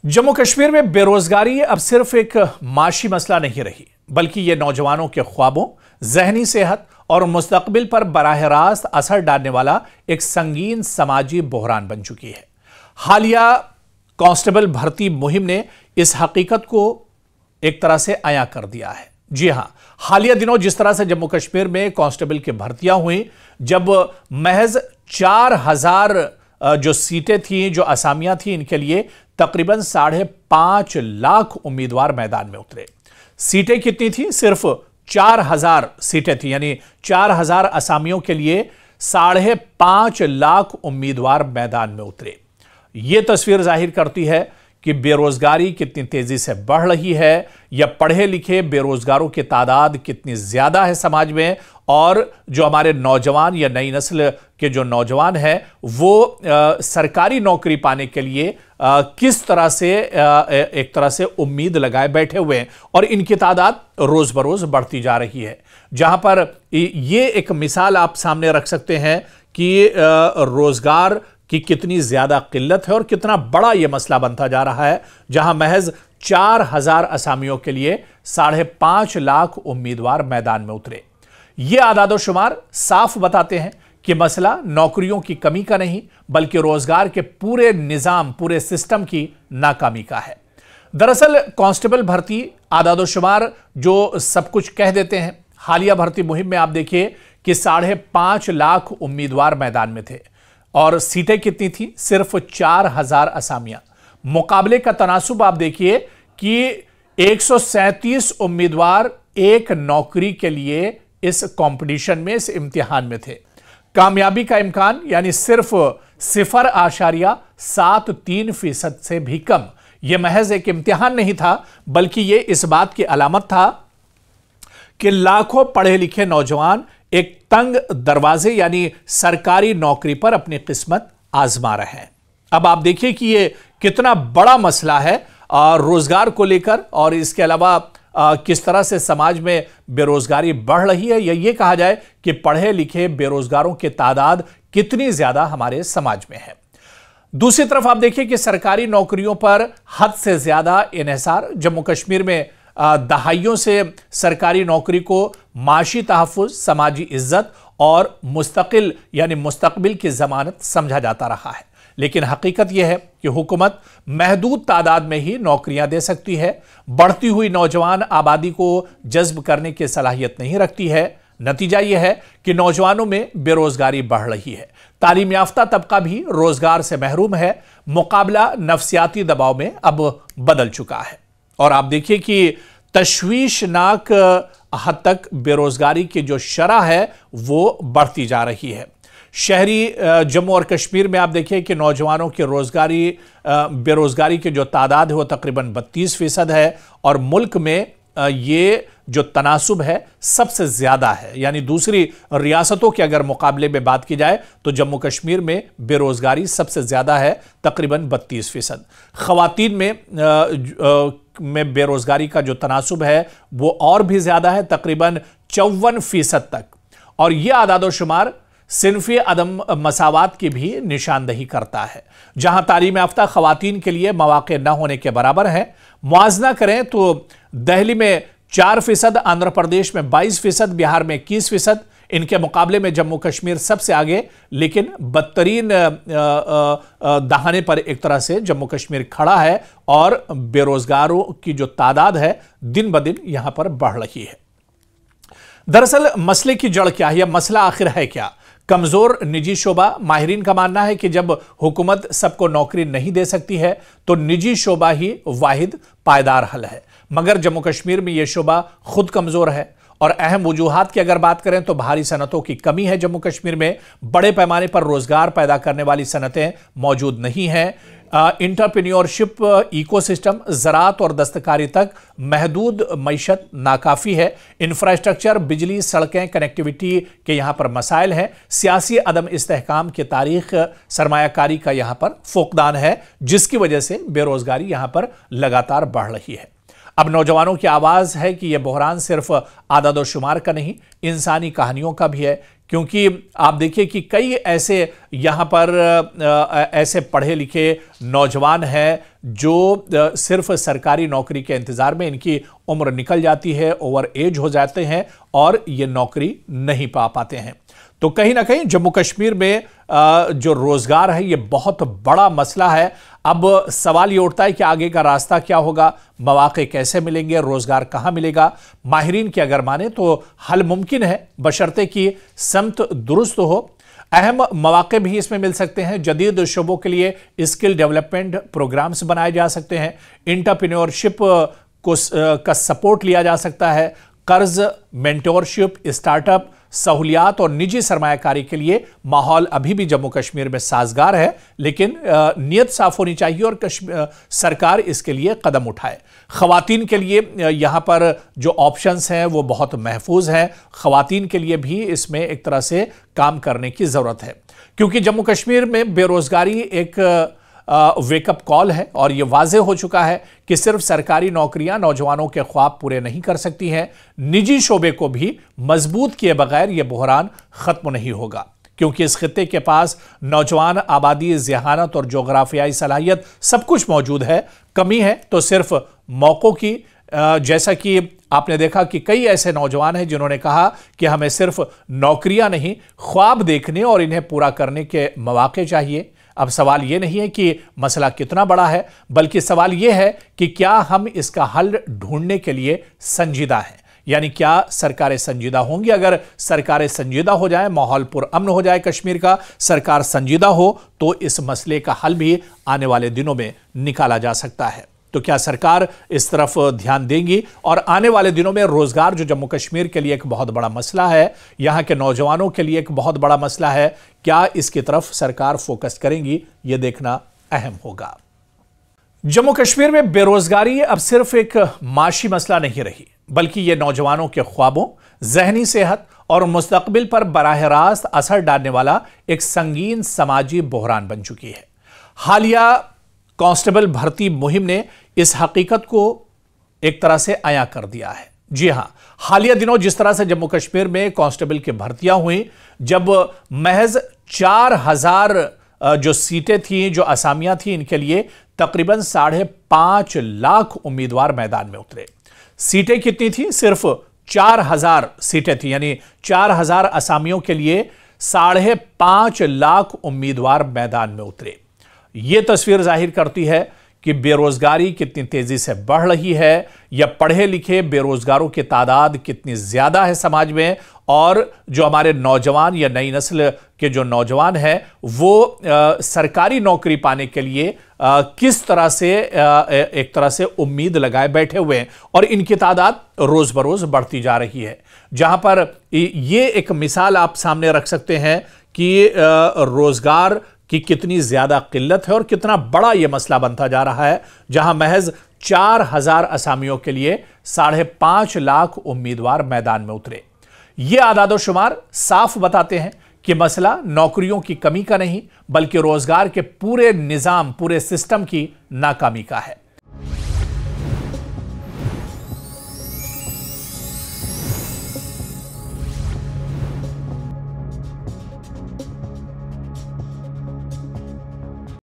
जम्मू कश्मीर में बेरोजगारी अब सिर्फ एक माशी मसला नहीं रही, बल्कि ये नौजवानों के ख्वाबों, जहनी सेहत और मुस्तकबिल पर बराह रास्त असर डालने वाला एक संगीन समाजी बहरान बन चुकी है। हालिया कांस्टेबल भर्ती मुहिम ने इस हकीकत को एक तरह से अया कर दिया है। जी हां, हालिया दिनों जिस तरह से जम्मू कश्मीर में कांस्टेबल की भर्तियां हुई, जब महज 4000 जो सीटें थी, जो असामियां थी, इनके लिए तकरीबन 5.5 लाख उम्मीदवार मैदान में उतरे। सीटें कितनी थी? सिर्फ 4000 सीटें थी, यानी 4000 असामियों के लिए 5.5 लाख उम्मीदवार मैदान में उतरे। यह तस्वीर जाहिर करती है कि बेरोजगारी कितनी तेजी से बढ़ रही है, या पढ़े लिखे बेरोजगारों की तादाद कितनी ज्यादा है समाज में, और जो हमारे नौजवान या नई नस्ल के जो नौजवान हैं वो सरकारी नौकरी पाने के लिए किस तरह से एक तरह से उम्मीद लगाए बैठे हुए हैं, और इनकी तादाद रोज बरोज बढ़ती जा रही है। जहां पर ये एक मिसाल आप सामने रख सकते हैं कि रोजगार कि कितनी ज्यादा किल्लत है और कितना बड़ा यह मसला बनता जा रहा है, जहां महज 4000 असामियों के लिए 5.5 लाख उम्मीदवार मैदान में उतरे। ये आदादो शुमार साफ बताते हैं कि मसला नौकरियों की कमी का नहीं, बल्कि रोजगार के पूरे निजाम, पूरे सिस्टम की नाकामी का है। दरअसल कांस्टेबल भर्ती आदादो शुमार जो सब कुछ कह देते हैं। हालिया भर्ती मुहिम में आप देखिए कि 5.5 लाख उम्मीदवार मैदान में थे, और सीटें कितनी थी? सिर्फ 4000 असामियां। मुकाबले का तनासुब आप देखिए कि 137 उम्मीदवार एक नौकरी के लिए इस कंपटीशन में, इस इम्तिहान में थे। कामयाबी का इम्कान यानी सिर्फ 0.73% से भी कम। यह महज एक इम्तिहान नहीं था, बल्कि यह इस बात की अलामत था कि लाखों पढ़े लिखे नौजवान एक तंग दरवाजे यानी सरकारी नौकरी पर अपनी किस्मत आजमा रहे हैं। अब आप देखिए कि यह कितना बड़ा मसला है रोजगार को लेकर, और इसके अलावा किस तरह से समाज में बेरोजगारी बढ़ रही है, या यह कहा जाए कि पढ़े लिखे बेरोजगारों की तादाद कितनी ज्यादा हमारे समाज में है। दूसरी तरफ आप देखिए कि सरकारी नौकरियों पर हद से ज्यादा इन्हिसार। जम्मू कश्मीर में दहाइयों से सरकारी नौकरी को माशी तहफ़्फ़ुज़, समाजी इज्जत और मुस्तकिल यानी मुस्तकबिल की जमानत समझा जाता रहा है। लेकिन हकीकत यह है कि हुकूमत महदूद तादाद में ही नौकरियां दे सकती है, बढ़ती हुई नौजवान आबादी को जज्ब करने की सलाहियत नहीं रखती है। नतीजा यह है कि नौजवानों में बेरोजगारी बढ़ रही है, तालीम याफ्ता तबका भी रोजगार से महरूम है, मुकाबला नफसियाती दबाव में अब बदल चुका है। और आप देखिए कि तशवीशनाक हद तक बेरोजगारी की जो शरह है वो बढ़ती जा रही है। शहरी जम्मू और कश्मीर में आप देखिए कि नौजवानों की बेरोजगारी की जो तादाद है वो तकरीबन 32% है, और मुल्क में ये जो तनासुब है सबसे ज्यादा है। यानी दूसरी रियासतों के अगर मुकाबले में बात की जाए तो जम्मू कश्मीर में बेरोजगारी सबसे ज्यादा है, तकरीबन 32%। खवातीन में बेरोजगारी का जो तनासुब है वो और भी ज्यादा है, तकरीबन 54% तक। और यह आदादो शुमार सिन्फ़ी अदम मसावात की भी निशानदही करता है। जहां तालीम याफ्ता खवातीन के लिए मौक़े न होने के बराबर है। मुआवजा करें तो दिल्ली में 4%, आंध्र प्रदेश में 22%, बिहार में 21%। इनके मुकाबले में जम्मू कश्मीर सबसे आगे, लेकिन बदतरीन दहाने पर एक तरह से जम्मू कश्मीर खड़ा है, और बेरोजगारों की जो तादाद है दिन ब दिन यहां पर बढ़ रही है। दरअसल मसले की जड़ क्या है, यह मसला आखिर है क्या? कमजोर निजी शोबा। माहिरीन का मानना है कि जब हुकूमत सबको नौकरी नहीं दे सकती है तो निजी शोबा ही वाहिद पायदार हल है। मगर जम्मू कश्मीर में यह शोबा खुद कमजोर है, और अहम वजूहात की अगर बात करें तो भारी सनतों की कमी है। जम्मू कश्मीर में बड़े पैमाने पर रोजगार पैदा करने वाली सनतें मौजूद नहीं हैं। इंटरप्रेन्योरशिप इकोसिस्टम, ज़राअत और दस्तकारी तक महदूद मईशत नाकाफ़ी है। इंफ्रास्ट्रक्चर, बिजली, सड़कें, कनेक्टिविटी के यहाँ पर मसाइल हैं। सियासी अदम इस्तेहकाम की तारीख, सरमायाकारी का यहाँ पर फुकदान है, जिसकी वजह से बेरोजगारी यहाँ पर लगातार बढ़ रही है। अब नौजवानों की आवाज़ है कि यह बहरान सिर्फ आदाद व शुमार का नहीं, इंसानी कहानियों का भी है क्योंकि आप देखिए कि कई ऐसे यहां पर ऐसे पढ़े लिखे नौजवान हैं जो सिर्फ सरकारी नौकरी के इंतजार में इनकी उम्र निकल जाती है, ओवर एज हो जाते हैं और ये नौकरी नहीं पा पाते हैं। तो कहीं ना कहीं जम्मू कश्मीर में जो रोजगार है ये बहुत बड़ा मसला है। अब सवाल ये उठता है कि आगे का रास्ता क्या होगा, मौके कैसे मिलेंगे, रोजगार कहां मिलेगा। माहिरीन की अगर माने तो हल मुमकिन है, बशर्ते कि समत दुरुस्त हो। अहम मौके भी इसमें मिल सकते हैं। जदीद शोबों के लिए स्किल डेवलपमेंट प्रोग्राम्स बनाए जा सकते हैं, एंटरप्रेन्योरशिप का सपोर्ट लिया जा सकता है, कर्ज, मेंटोरशिप, स्टार्टअप, सहूलियात और निजी सरमायाकारी के लिए माहौल अभी भी जम्मू कश्मीर में साजगार है, लेकिन नीयत साफ होनी चाहिए और सरकार इसके लिए कदम उठाए। खवातीन के लिए यहां पर जो ऑप्शंस हैं वो बहुत महफूज हैं। खवातीन के लिए भी इसमें एक तरह से काम करने की जरूरत है, क्योंकि जम्मू कश्मीर में बेरोजगारी एक वेकअप कॉल है और यह वाज़ेह हो चुका है कि सिर्फ सरकारी नौकरियां नौजवानों के ख्वाब पूरे नहीं कर सकती हैं, निजी शोबे को भी मजबूत किए बगैर यह बहरान खत्म नहीं होगा। क्योंकि इस खित्ते के पास नौजवान आबादी, ज़हानत और जोग्राफियाई सलाहियत सब कुछ मौजूद है। कमी है तो सिर्फ मौक़ों की। जैसा कि आपने देखा कि कई ऐसे नौजवान हैं जिन्होंने कहा कि हमें सिर्फ नौकरियां नहीं, ख्वाब देखने और इन्हें पूरा करने के मौके चाहिए। अब सवाल यह नहीं है कि मसला कितना बड़ा है, बल्कि सवाल यह है कि क्या हम इसका हल ढूंढने के लिए संजीदा हैं, यानी क्या सरकारें संजीदा होंगी। अगर सरकारें संजीदा हो जाए, माहौल पुरअमन हो जाए कश्मीर का, सरकार संजीदा हो, तो इस मसले का हल भी आने वाले दिनों में निकाला जा सकता है। तो क्या सरकार इस तरफ ध्यान देंगी और आने वाले दिनों में रोजगार, जो जम्मू कश्मीर के लिए एक बहुत बड़ा मसला है, यहां के नौजवानों के लिए एक बहुत बड़ा मसला है, क्या इसकी तरफ सरकार फोकस करेंगी, यह देखना अहम होगा। जम्मू कश्मीर में बेरोजगारी अब सिर्फ एक माशी मसला नहीं रही, बल्कि यह नौजवानों के ख्वाबों, जहनी सेहत और मुस्तकबिल पर बराह रास्त असर डालने वाला एक संगीन समाजी बहरान बन चुकी है। हालिया कांस्टेबल भर्ती मुहिम ने इस हकीकत को एक तरह से अया कर दिया है। जी हां, हालिया दिनों जिस तरह से जम्मू कश्मीर में कांस्टेबल की भर्तियां हुई, जब महज 4000 जो सीटें थीं, जो असामियां थीं, इनके लिए तकरीबन 5.5 लाख उम्मीदवार मैदान में उतरे। सीटें कितनी थी? सिर्फ 4000 सीटें थी, यानी 4000 असामियों के लिए 5.5 लाख उम्मीदवार मैदान में उतरे। यह तस्वीर जाहिर करती है कि बेरोजगारी कितनी तेजी से बढ़ रही है, या पढ़े लिखे बेरोजगारों की तादाद कितनी ज्यादा है समाज में, और जो हमारे नौजवान या नई नस्ल के जो नौजवान हैं वो सरकारी नौकरी पाने के लिए किस तरह से एक तरह से उम्मीद लगाए बैठे हुए हैं, और इनकी तादाद रोज बरोज बढ़ती जा रही है। जहां पर ये एक मिसाल आप सामने रख सकते हैं कि रोजगार कि कितनी ज्यादा किल्लत है और कितना बड़ा यह मसला बनता जा रहा है, जहां महज 4000 असामियों के लिए 5.5 लाख उम्मीदवार मैदान में उतरे। ये आदादो शुमार साफ बताते हैं कि मसला नौकरियों की कमी का नहीं, बल्कि रोजगार के पूरे निजाम, पूरे सिस्टम की नाकामी का है।